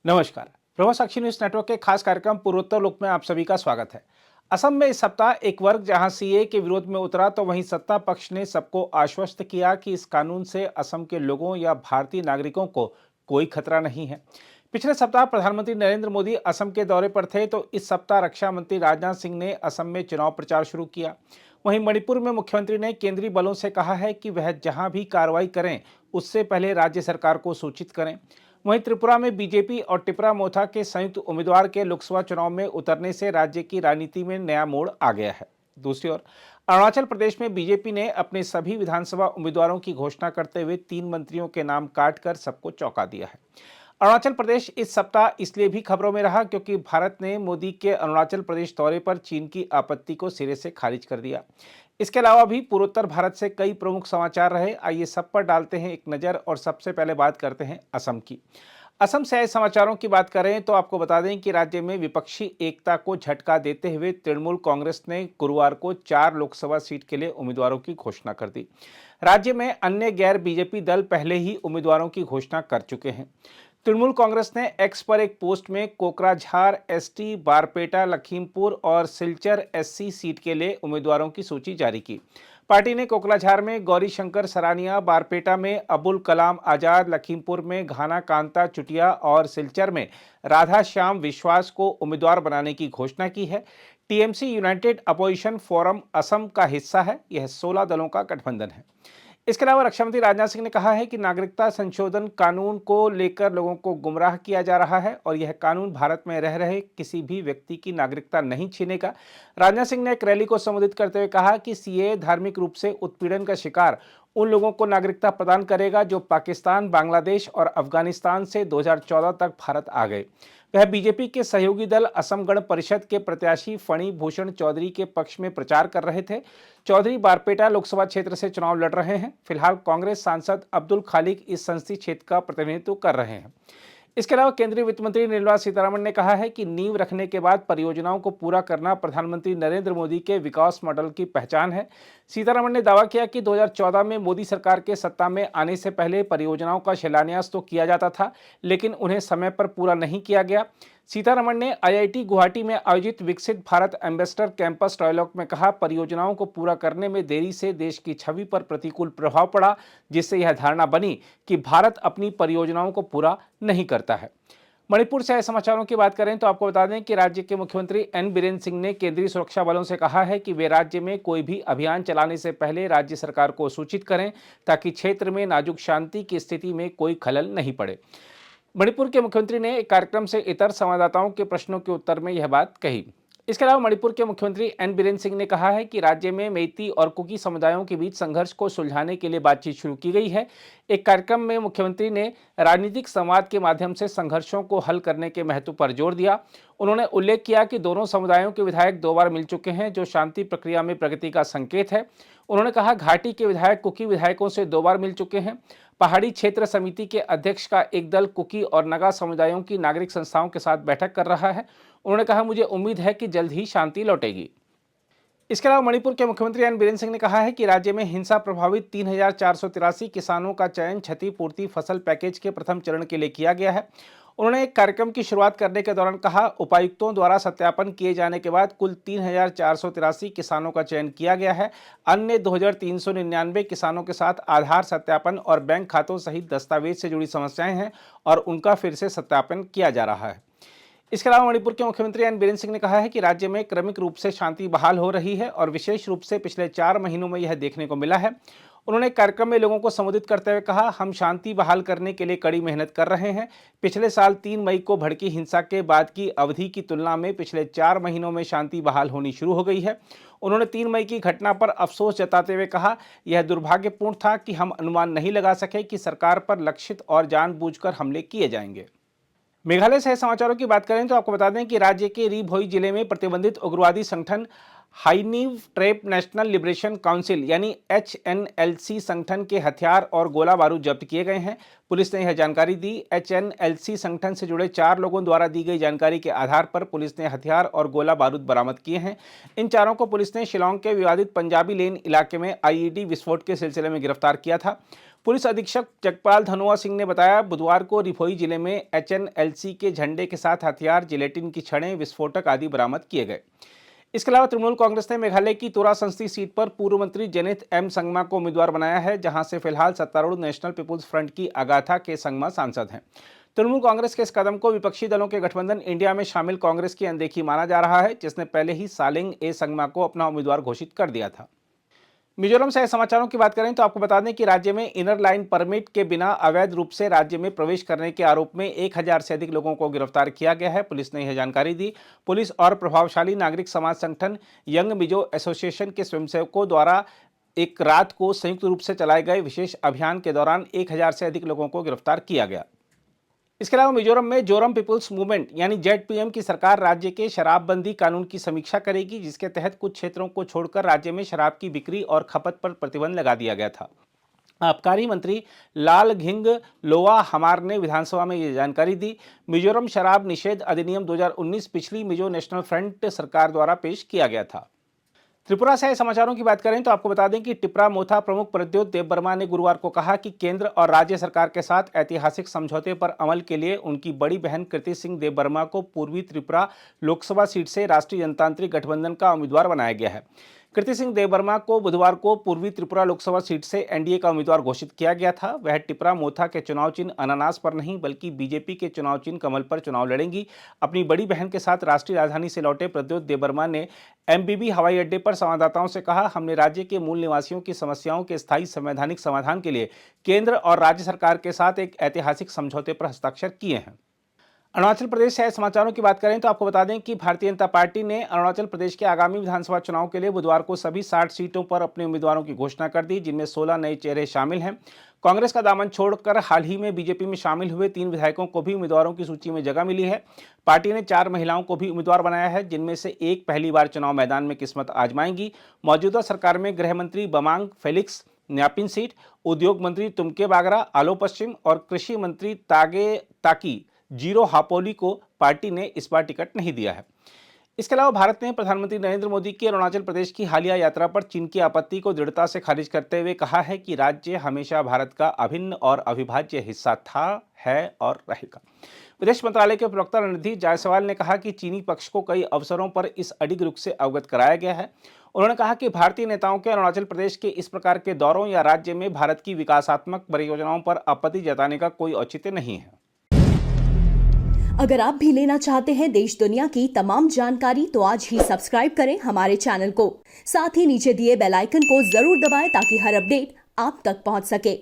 नमस्कार। प्रभा साक्षी news network के खास कार्यक्रम पूर्वोत्तर लोक में आप सभी का स्वागत है। असम में इस सप्ताह एक वर्ग जहां सीए के विरोध में उतरा, तो वहीं सत्ता पक्ष ने सबको आश्वस्त किया कि इस कानून से असम के लोगों या भारतीय नागरिकों को कोई खतरा नहीं है। पिछले सप्ताह प्रधानमंत्री नरेंद्र मोदी असम के दौरे पर थे, तो इस सप्ताह रक्षा मंत्री राजनाथ सिंह ने असम में चुनाव प्रचार शुरू किया। वहीं मणिपुर में मुख्यमंत्री ने केंद्रीय बलों से कहा है कि वह जहां भी कार्रवाई करें, उससे पहले राज्य सरकार को सूचित करें। वहीं त्रिपुरा में बीजेपी और टिपरा मोथा के संयुक्त उम्मीदवार के लोकसभा चुनाव में उतरने से राज्य की राजनीति में नया मोड़ आ गया है। दूसरी ओर अरुणाचल प्रदेश में बीजेपी ने अपने सभी विधानसभा उम्मीदवारों की घोषणा करते हुए 3 मंत्रियों के नाम काटकर सबको चौंका दिया है। अरुणाचल प्रदेश इस सप्ताह इसलिए भी खबरों में रहा क्योंकि भारत ने मोदी के अरुणाचल प्रदेश दौरे पर चीन की आपत्ति को सिरे से खारिज कर दिया। इसके अलावा भी पूर्वोत्तर भारत से कई प्रमुख समाचार रहे। आइए सब पर डालते हैं एक नज़र और सबसे पहले बात करते हैं असम की। असम से आए समाचारों की बात करें तो आपको बता दें कि राज्य में विपक्षी एकता को झटका देते हुए तृणमूल कांग्रेस ने गुरुवार को 4 लोकसभा सीट के लिए उम्मीदवारों की घोषणा कर दी। राज्य में अन्य गैर बीजेपी दल पहले ही उम्मीदवारों की घोषणा कर चुके हैं। तृणमूल कांग्रेस ने एक्स पर एक पोस्ट में कोकराझार एसटी, बारपेटा, लखीमपुर और सिलचर एससी सीट के लिए उम्मीदवारों की सूची जारी की। पार्टी ने कोकराझार में गौरी शंकर सरानिया, बारपेटा में अबुल कलाम आजाद, लखीमपुर में घाना कांता चुटिया और सिलचर में राधा श्याम विश्वास को उम्मीदवार बनाने की घोषणा की है। TMC United opposition forum Assam का हिस्सा है। यह 16 दलों का गठबंधन है। इसके अलावा रक्षा मंत्री राजनाथ सिंह ने कहा है कि नागरिकता संशोधन कानून को लेकर लोगों को गुमराह किया जा रहा है और यह कानून भारत में रह रहे किसी भी व्यक्ति की नागरिकता नहीं छीनेगा। राजनाथ सिंह ने एक रैली को संबोधित करते हुए कहा कि सीए धार्मिक रूप से उत्पीड़न का शिकार उन लोगों को नागरिकता प्रदान करेगा जो पाकिस्तान, बांग्लादेश और अफगानिस्तान से 2014 तक भारत आ गए। वह बीजेपी के सहयोगी दल असम गण परिषद के प्रत्याशी फणी भूषण चौधरी के पक्ष में प्रचार कर रहे थे। चौधरी बारपेटा लोकसभा क्षेत्र से चुनाव लड़ रहे हैं। फिलहाल कांग्रेस सांसद अब्दुल खालिक इस संसदीय क्षेत्र का प्रतिनिधित्व कर रहे हैं। इसके अलावा केंद्रीय वित्त मंत्री निर्मला सीतारमण ने कहा है कि नींव रखने के बाद परियोजनाओं को पूरा करना प्रधानमंत्री नरेंद्र मोदी के विकास मॉडल की पहचान है। सीतारमण ने दावा किया कि 2014 में मोदी सरकार के सत्ता में आने से पहले परियोजनाओं का शिलान्यास तो किया जाता था, लेकिन उन्हें समय पर पूरा नहीं किया गया। सीतारमण ने आईआईटी गुवाहाटी में आयोजित विकसित भारत एम्बेसडर कैंपस डायलॉग में कहा, परियोजनाओं को पूरा करने में देरी से देश की छवि पर प्रतिकूल प्रभाव पड़ा, जिससे यह धारणा बनी कि भारत अपनी परियोजनाओं को पूरा नहीं करता है। मणिपुर से आए समाचारों की बात करें तो आपको बता दें कि राज्य के मुख्यमंत्री एन बीरेन सिंह ने केंद्रीय सुरक्षा बलों से कहा है कि वे राज्य में कोई भी अभियान चलाने से पहले राज्य सरकार को सूचित करें, ताकि क्षेत्र में नाजुक शांति की स्थिति में कोई खलल नहीं पड़े। मणिपुर के मुख्यमंत्री ने एक कार्यक्रम से इतर संवाददाताओं के प्रश्नों के उत्तर में यह बात कही। इसके अलावा मणिपुर के मुख्यमंत्री एन बीरेन सिंह ने कहा है कि राज्य में मेइती और कुकी समुदायों के बीच संघर्ष को सुलझाने के लिए बातचीत शुरू की गई है। एक कार्यक्रम में मुख्यमंत्री ने राजनीतिक संवाद के माध्यम से संघर्षों को हल करने के महत्व पर जोर दिया। उन्होंने उल्लेख किया कि दोनों समुदायों के विधायक 2 बार मिल चुके हैं, जो शांति प्रक्रिया में प्रगति का संकेत है। उन्होंने कहा, घाटी के विधायक कुकी विधायकों से 2 बार मिल चुके हैं। पहाड़ी क्षेत्र समिति के अध्यक्ष का एक दल कुकी और नगा समुदायों की नागरिक संस्थाओं के साथ बैठक कर रहा है। उन्होंने कहा, मुझे उम्मीद है कि जल्द ही शांति लौटेगी। इसके अलावा मणिपुर के मुख्यमंत्री एन बीरेन सिंह ने कहा है कि राज्य में हिंसा प्रभावित 3483 किसानों का चयन क्षतिपूर्ति फसल पैकेज के प्रथम चरण के लिए किया गया है। उन्होंने एक कार्यक्रम की शुरुआत करने के दौरान कहा, उपायुक्तों द्वारा सत्यापन किए जाने के बाद कुल 3483 किसानों का चयन किया गया है। अन्य 2399 किसानों के साथ आधार सत्यापन और बैंक खातों सहित दस्तावेज से जुड़ी समस्याएं हैं और उनका फिर से सत्यापन किया जा रहा है। इसके अलावा मणिपुर के मुख्यमंत्री एन बीरेन सिंह ने कहा है कि राज्य में क्रमिक रूप से शांति बहाल हो रही है और विशेष रूप से पिछले 4 महीनों में यह देखने को मिला है। उन्होंने कार्यक्रम में लोगों को संबोधित करते हुए कहा, हम शांति बहाल करने के लिए कड़ी मेहनत कर रहे हैं। पिछले साल 3 मई को भड़की हिंसा के बाद की अवधि की तुलना में पिछले 4 महीनों में शांति बहाल होनी शुरू हो गई है। उन्होंने 3 मई की घटना पर अफसोस जताते हुए कहा, यह दुर्भाग्यपूर्ण था कि हम अनुमान नहीं लगा सके कि सरकार पर लक्षित और जानबूझकर हमले किए जाएंगे। मेघालय से समाचारों की बात करें तो आपको बता दें कि राज्य के री भोई जिले में प्रतिबंधित उग्रवादी संगठन हाईनीव ट्रेप नेशनल लिबरेशन काउंसिल यानी HNLC संगठन के हथियार और गोला बारूद जब्त किए गए हैं। पुलिस ने यह जानकारी दी। HNLC संगठन से जुड़े 4 लोगों द्वारा दी गई जानकारी के आधार पर पुलिस ने हथियार और गोला बारूद बरामद किए हैं। इन चारों को पुलिस ने शिलांग के विवादित पंजाबी लेन इलाके में IED विस्फोट के सिलसिले में गिरफ्तार किया था। पुलिस अधीक्षक जगपाल धनोआ सिंह ने बताया, बुधवार को रिफोई जिले में HNLC के झंडे के साथ हथियार, जिलेटिन की छड़ें, विस्फोटक आदि बरामद किए गए। इसके अलावा तृणमूल कांग्रेस ने मेघालय की तुरा संसदीय सीट पर पूर्व मंत्री जेनिथ M संगमा को उम्मीदवार बनाया है, जहां से फिलहाल सत्तारूढ़ नेशनल पीपुल्स फ्रंट की अगाथा के संगमा सांसद हैं। तृणमूल कांग्रेस के इस कदम को विपक्षी दलों के गठबंधन इंडिया में शामिल कांग्रेस की अनदेखी माना जा रहा है, जिसने पहले ही सालिंग A संगमा को अपना उम्मीदवार घोषित कर दिया था। मिजोरम से समाचारों की बात करें तो आपको बता दें कि राज्य में इनर लाइन परमिट के बिना अवैध रूप से राज्य में प्रवेश करने के आरोप में 1000 से अधिक लोगों को गिरफ्तार किया गया है। पुलिस ने यह जानकारी दी। पुलिस और प्रभावशाली नागरिक समाज संगठन यंग मिजो एसोसिएशन के स्वयंसेवकों द्वारा एक रात को संयुक्त रूप से चलाए गए विशेष अभियान के दौरान 1000 से अधिक लोगों को गिरफ्तार किया गया। इसके अलावा मिजोरम में जोरम पीपुल्स मूवमेंट यानी ZPM की सरकार राज्य के शराबबंदी कानून की समीक्षा करेगी, जिसके तहत कुछ क्षेत्रों को छोड़कर राज्य में शराब की बिक्री और खपत पर प्रतिबंध लगा दिया गया था। आबकारी मंत्री लालघिंग लोवा हमार ने विधानसभा में ये जानकारी दी। मिजोरम शराब निषेध अधिनियम 2019 पिछली मिजो नेशनल फ्रंट सरकार द्वारा पेश किया गया था। त्रिपुरा से समाचारों की बात करें तो आपको बता दें कि टिपरा मोथा प्रमुख प्रद्योत देबबर्मा ने गुरुवार को कहा कि केंद्र और राज्य सरकार के साथ ऐतिहासिक समझौते पर अमल के लिए उनकी बड़ी बहन कृति सिंह देबबर्मा को पूर्वी त्रिपुरा लोकसभा सीट से राष्ट्रीय जनतांत्रिक गठबंधन का उम्मीदवार बनाया गया है। कृति सिंह देबबर्मा को बुधवार को पूर्वी त्रिपुरा लोकसभा सीट से NDA का उम्मीदवार घोषित किया गया था। वह टिपरा मोथा के चुनाव चिन्ह अनानास पर नहीं बल्कि बीजेपी के चुनाव चिन्ह कमल पर चुनाव लड़ेंगी। अपनी बड़ी बहन के साथ राष्ट्रीय राजधानी से लौटे प्रद्योत देबबर्मा ने MBB हवाई अड्डे पर संवाददाताओं से कहा, हमने राज्य के मूल निवासियों की समस्याओं के स्थायी संवैधानिक समाधान के लिए केंद्र और राज्य सरकार के साथ एक ऐतिहासिक समझौते पर हस्ताक्षर किए हैं। अरुणाचल प्रदेश से समाचारों की बात करें तो आपको बता दें कि भारतीय जनता पार्टी ने अरुणाचल प्रदेश के आगामी विधानसभा चुनाव के लिए बुधवार को सभी 60 सीटों पर अपने उम्मीदवारों की घोषणा कर दी, जिनमें 16 नए चेहरे शामिल हैं। कांग्रेस का दामन छोड़कर हाल ही में बीजेपी में शामिल हुए 3 विधायकों को भी उम्मीदवारों की सूची में जगह मिली है। पार्टी ने 4 महिलाओं को भी उम्मीदवार बनाया है, जिनमें से एक पहली बार चुनाव मैदान में किस्मत आजमाएंगी। मौजूदा सरकार में गृह मंत्री बमांग फेलिक्स न्यापिन सीट, उद्योग मंत्री तुमके बागरा आलो पश्चिम और कृषि मंत्री तागे ताकी जीरो हापोली को पार्टी ने इस बार टिकट नहीं दिया है। इसके अलावा भारत ने प्रधानमंत्री नरेंद्र मोदी की अरुणाचल प्रदेश की हालिया यात्रा पर चीन की आपत्ति को दृढ़ता से खारिज करते हुए कहा है कि राज्य हमेशा भारत का अभिन्न और अविभाज्य हिस्सा था, है और रहेगा। विदेश मंत्रालय के प्रवक्ता रणधीर जायसवाल ने कहा कि चीनी पक्ष को कई अवसरों पर इस अडिग रुख से अवगत कराया गया है। उन्होंने कहा कि भारतीय नेताओं के अरुणाचल प्रदेश के इस प्रकार के दौरों या राज्य में भारत की विकासात्मक परियोजनाओं पर आपत्ति जताने का कोई औचित्य नहीं है। अगर आप भी लेना चाहते हैं देश दुनिया की तमाम जानकारी तो आज ही सब्सक्राइब करें हमारे चैनल को। साथ ही नीचे दिए बेल आइकन को जरूर दबाएं ताकि हर अपडेट आप तक पहुंच सके।